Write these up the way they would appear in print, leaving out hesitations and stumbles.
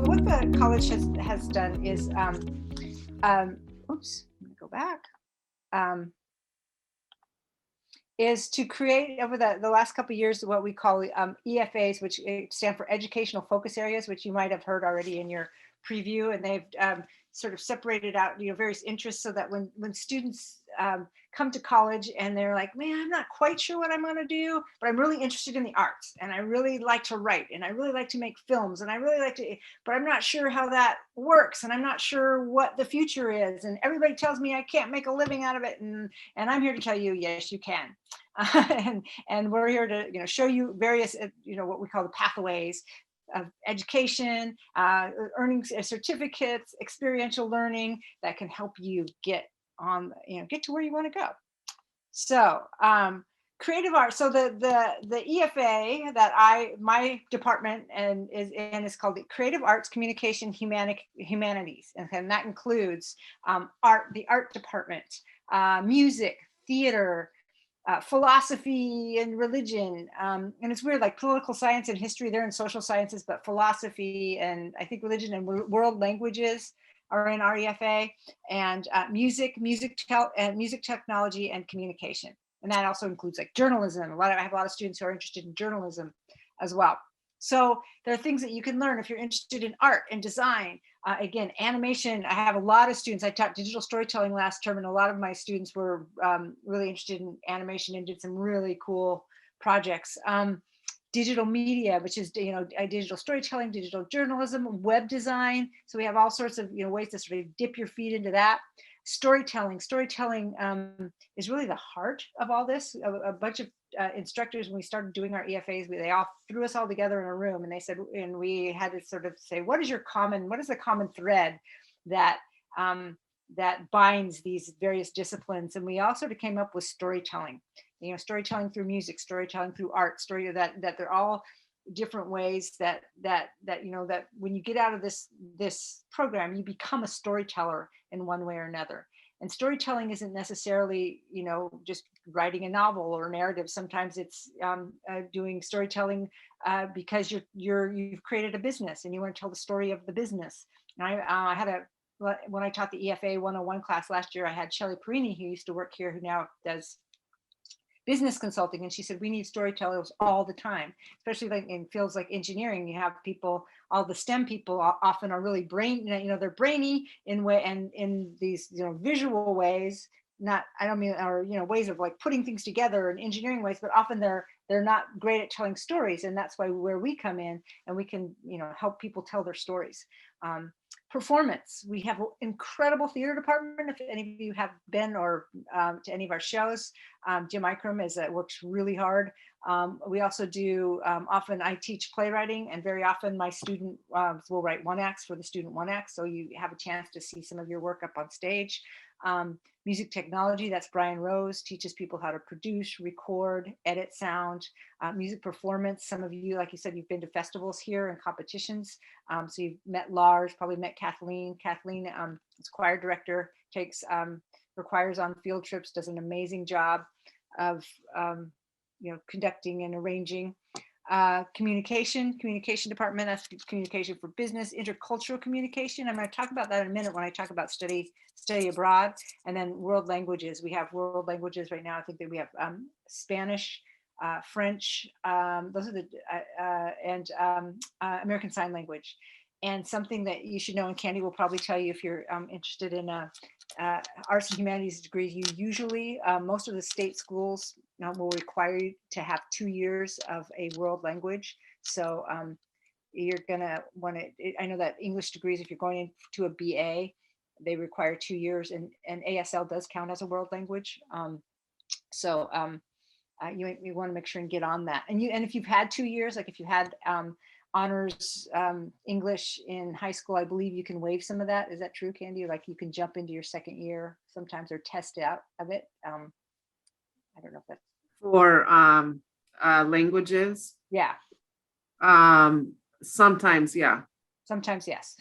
what the college has done is, oops, let me go back. Um, is to create over the last couple of years what we call EFAs, which stand for Educational Focus Areas, which you might have heard already in your preview, and they've sort of separated out various interests so that when students come to college and they're like, man, I'm not quite sure what I'm going to do, but I'm really interested in the arts, and I really like to write, and I really like to make films, and I really like to, but I'm not sure how that works, and I'm not sure what the future is, and everybody tells me I can't make a living out of it, and I'm here to tell you, yes, you can. And we're here to show you various what we call the pathways of education, earning certificates, experiential learning that can help you get on, get to where you want to go. So creative art. So the EFA that my department is called the Creative Arts Communication Humanities, and that includes art, the art department, music, theater, philosophy and religion, and it's weird, like political science and history, they're in social sciences, but philosophy and I think religion and world languages are in REFA, and music technology and communication, and that also includes like journalism. I have a lot of students who are interested in journalism as well. So there are things that you can learn if you're interested in art and design. Again, animation. I have a lot of students. I taught digital storytelling last term, and a lot of my students were really interested in animation and did some really cool projects. Digital media, which is digital storytelling, digital journalism, web design. So we have all sorts of ways to sort of dip your feet into that. Storytelling is really the heart of all this. A bunch of instructors, when we started doing our EFAs, they all threw us all together in a room, and they said, and we had to sort of say, what is the common thread that that binds these various disciplines? And we all sort of came up with storytelling. Storytelling through music, storytelling through art, that they're all different ways that when you get out of this program, you become a storyteller in one way or another. And storytelling isn't necessarily just writing a novel or narrative. Sometimes it's doing storytelling because you've created a business and you want to tell the story of the business. And I had when I taught the EFA 101 class last year, I had Shelley Perini, who used to work here, who now does business consulting, and she said we need storytellers all the time, especially like in fields like engineering. You have people, all the STEM people often are really they're brainy in way and in these visual ways, not, I don't mean, or ways of like putting things together in engineering ways, but often they're not great at telling stories, and that's where we come in, and we can help people tell their stories. Performance. We have an incredible theater department. If any of you have been or to any of our shows, Jim Ikram works really hard. We also do, often I teach playwriting, and very often my student will write one acts for the student one act, so you have a chance to see some of your work up on stage. Music technology, that's Brian Rose, teaches people how to produce, record, edit sound. Music performance, some of you, like you said, you've been to festivals here and competitions. So you've met Lars, probably met Kathleen. Kathleen is choir director, takes her choirs on field trips, does an amazing job of conducting and arranging. Communication department, that's communication for business. Intercultural communication, I'm going to talk about that in a minute when I talk about study abroad. And then world languages, we have world languages right now. I think that we have Spanish, French, those are the and American Sign Language. And something that you should know, and Candy will probably tell you if you're interested in arts and humanities degrees, you usually, most of the state schools will require you to have 2 years of a world language. So you're gonna want to, I know that English degrees, if you're going into a BA, they require 2 years, and ASL does count as a world language. You want to make sure and get on that. And if you've had 2 years, like if you had honors English in high school, I believe you can waive some of that. Is that true, Candy? Like you can jump into your second year sometimes, or test out of it. I don't know if that's for languages. Yeah. Sometimes, yeah. Sometimes, yes.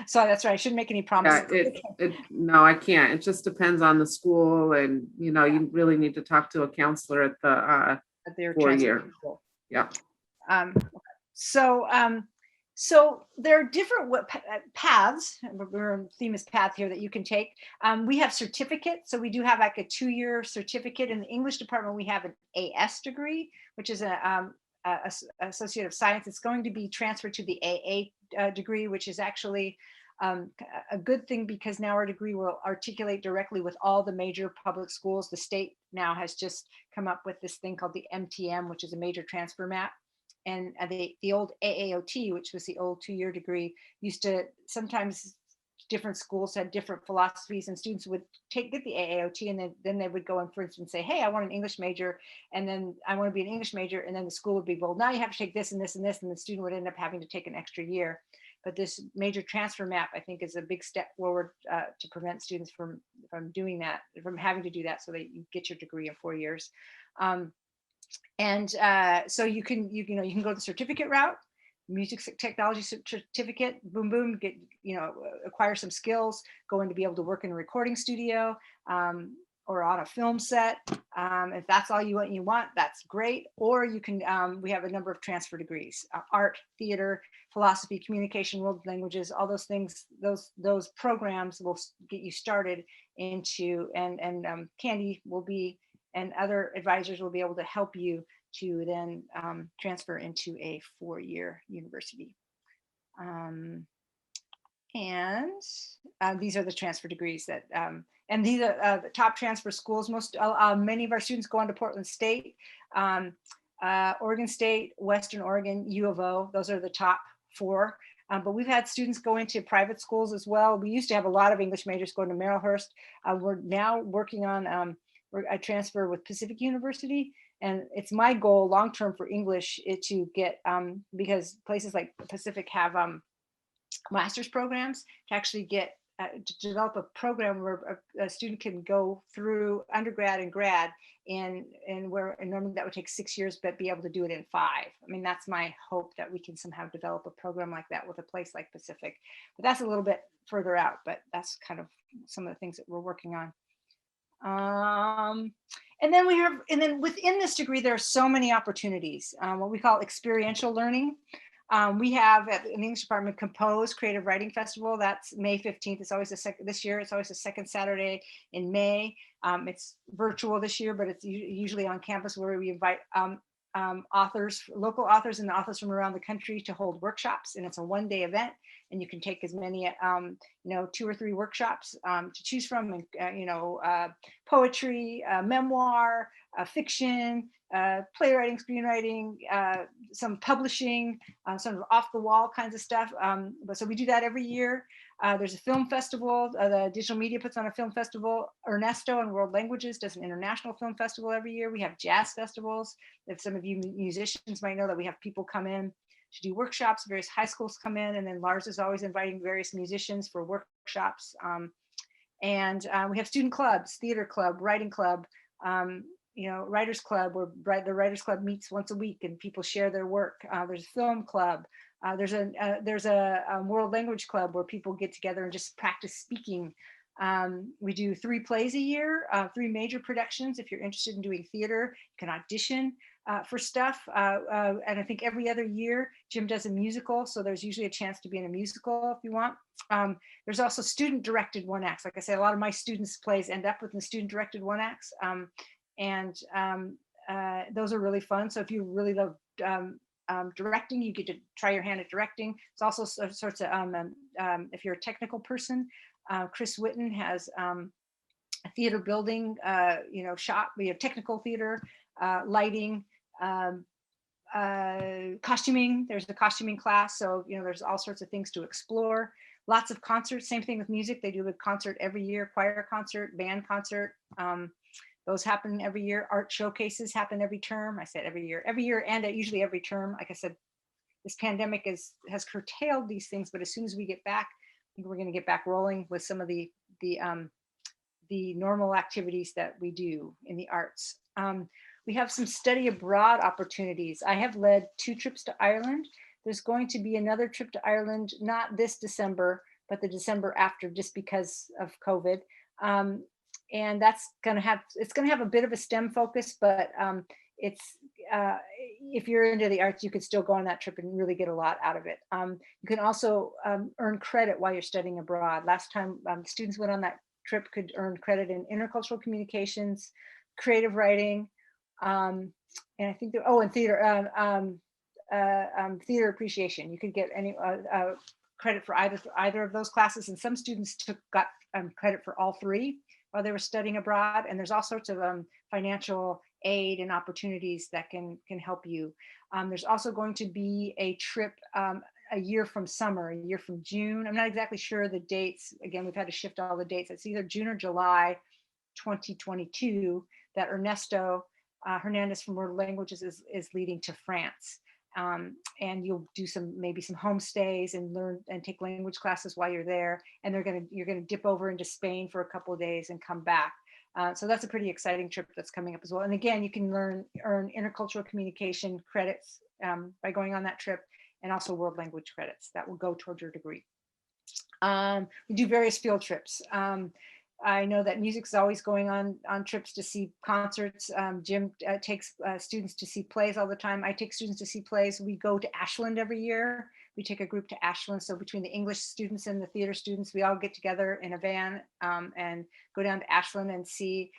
So that's right. I shouldn't make any promises. Yeah, no, I can't. It just depends on the school, and you really need to talk to a counselor at the 4 year. Yeah. So there are different paths. We're theme is path here that you can take. We have certificates, so we do have like a 2-year certificate. In the English department, we have an AS degree, which is Associate of Science. It's going to be transferred to the AA degree, which is actually a good thing because now our degree will articulate directly with all the major public schools. The state now has just come up with this thing called the MTM, which is a major transfer map. And the old AAOT, which was the old 2-year degree, used to sometimes different schools had different philosophies, and students would get the AAOT, and then they would go and, for instance, say, hey, I want an English major, and then I want to be an English major, and then the school would be, well, now you have to take this and this and this, and the student would end up having to take an extra year. But this major transfer map, I think, is a big step forward to prevent students from doing that, from having to do that, so that you get your degree in 4 years. And so you can go the certificate route, music technology certificate, boom, boom, get, acquire some skills, go in to be able to work in a recording studio or on a film set. If that's all you want, that's great. Or you can, we have a number of transfer degrees, art, theater, philosophy, communication, world languages, all those things, those programs will get you started into, and Candy will be, and other advisors will be able to help you to then transfer into a 4-year university. And these are the transfer degrees that, and these are the top transfer schools. Many of our students go on to Portland State, Oregon State, Western Oregon, U of O. Those are the top 4. But we've had students go into private schools as well. We used to have a lot of English majors going to Marylhurst. We're now working on I transfer with Pacific University, and it's my goal long-term for English to get, because places like Pacific have master's programs, to actually get, to develop a program where a student can go through undergrad and grad and normally that would take 6 years, but be able to do it in 5. I mean, that's my hope, that we can somehow develop a program like that with a place like Pacific. But that's a little bit further out, but that's kind of some of the things that we're working on. And then within this degree, there are so many opportunities, what we call experiential learning. We have at the English department Compose Creative Writing Festival. That's May 15th. It's always this year, it's always the second Saturday in May. It's virtual this year, but it's usually on campus, where we invite authors, local authors and authors from around the country to hold workshops. And it's a 1-day event, and you can take as many, 2 or 3 workshops to choose from, and poetry, memoir, fiction, playwriting, screenwriting, some publishing, sort of off the wall kinds of stuff. But so we do that every year. There's a film festival. The digital media puts on a film festival. Ernesto and World Languages does an international film festival every year. We have jazz festivals. If some of you musicians might know that we have people come in to do workshops, various high schools come in, and then Lars is always inviting various musicians for workshops. And we have student clubs, theater club, writing club, writers club, where the writers club meets once a week and people share their work. There's a film club. There's a world language club where people get together and just practice speaking. We do 3 plays a year, 3 major productions. If you're interested in doing theater, you can audition for stuff. And I think every other year, Jim does a musical. So there's usually a chance to be in a musical if you want. There's also student directed 1-acts. Like I said, a lot of my students' plays end up with the student directed 1-acts. And those are really fun. So if you really love directing, you get to try your hand at directing. It's also sorts of, if you're a technical person, Chris Witten has a theater building, shop. We have technical theater, lighting, costuming. There's a costuming class. So, there's all sorts of things to explore. Lots of concerts, same thing with music. They do a concert every year, choir concert, band concert. Those happen every year. Art showcases happen every term. I said every year, and usually every term. Like I said, this pandemic has curtailed these things, but as soon as we get back, I think we're going to get back rolling with some of the normal activities that we do in the arts. We have some study abroad opportunities. I have led 2 trips to Ireland. There's going to be another trip to Ireland, not this December, but the December after, just because of COVID. And that's going to have a bit of a STEM focus, but it's if you're into the arts, you could still go on that trip and really get a lot out of it. You can also earn credit while you're studying abroad. Last time students went on that trip could earn credit in intercultural communications, creative writing, and I think and theater appreciation. You could get any credit for either of those classes, and some students got credit for all three while they were studying abroad. And there's all sorts of financial aid and opportunities that can help you. There's also going to be a trip a year from summer, a year from June. I'm not exactly sure the dates. Again, we've had to shift all the dates. It's either June or July 2022 that Ernesto Hernandez from World Languages is leading to France. And you'll do maybe some homestays and learn and take language classes while you're there. And you're gonna dip over into Spain for a couple of days and come back. So that's a pretty exciting trip that's coming up as well. And again, you can earn intercultural communication credits by going on that trip, and also world language credits that will go towards your degree. We do various field trips. I know that music's always going on trips to see concerts. Jim takes students to see plays all the time. I take students to see plays. We go to Ashland every year. We take a group to Ashland. So between the English students and the theater students, we all get together in a van and go down to Ashland and see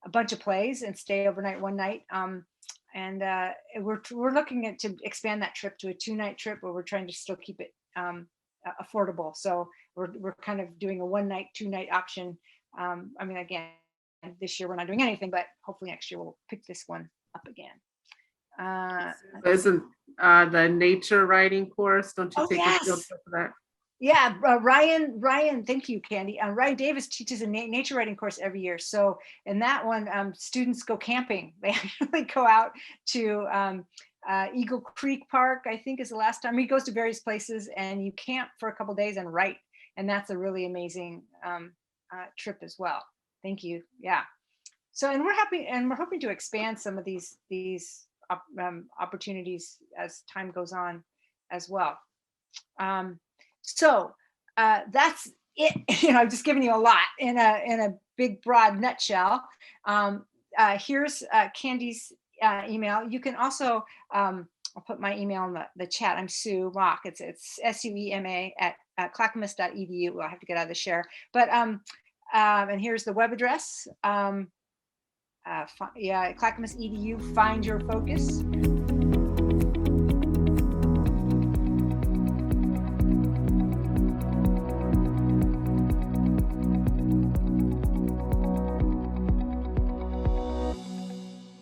a bunch of plays and stay overnight one night. And we're looking to expand that trip to a 2-night trip, where we're trying to still keep it affordable. So we're kind of doing a 1-night, 2-night option. I mean, again, this year we're not doing anything, but hopefully next year we'll pick this one up again. Isn't the nature writing course? Don't you take a field trip for that? Yeah, Ryan, thank you, Candy. Ryan Davis teaches a nature writing course every year. So in that one, students go camping. They actually go out to Eagle Creek Park, I think is the last time. He goes to various places and you camp for a couple of days and write. And that's a really amazing trip as well. Thank you. Yeah. So, and we're happy, and we're hoping to expand some of these opportunities as time goes on as well. So that's it. You know, I've just given you a lot in a big broad nutshell. Here's Candy's email. You can also I'll put my email in the chat. I'm Sue Mock. It's SUEMA at clackamas.edu. Well, I have to get out of the share, but and here's the web address. Yeah, Clackamas.edu. Find your focus.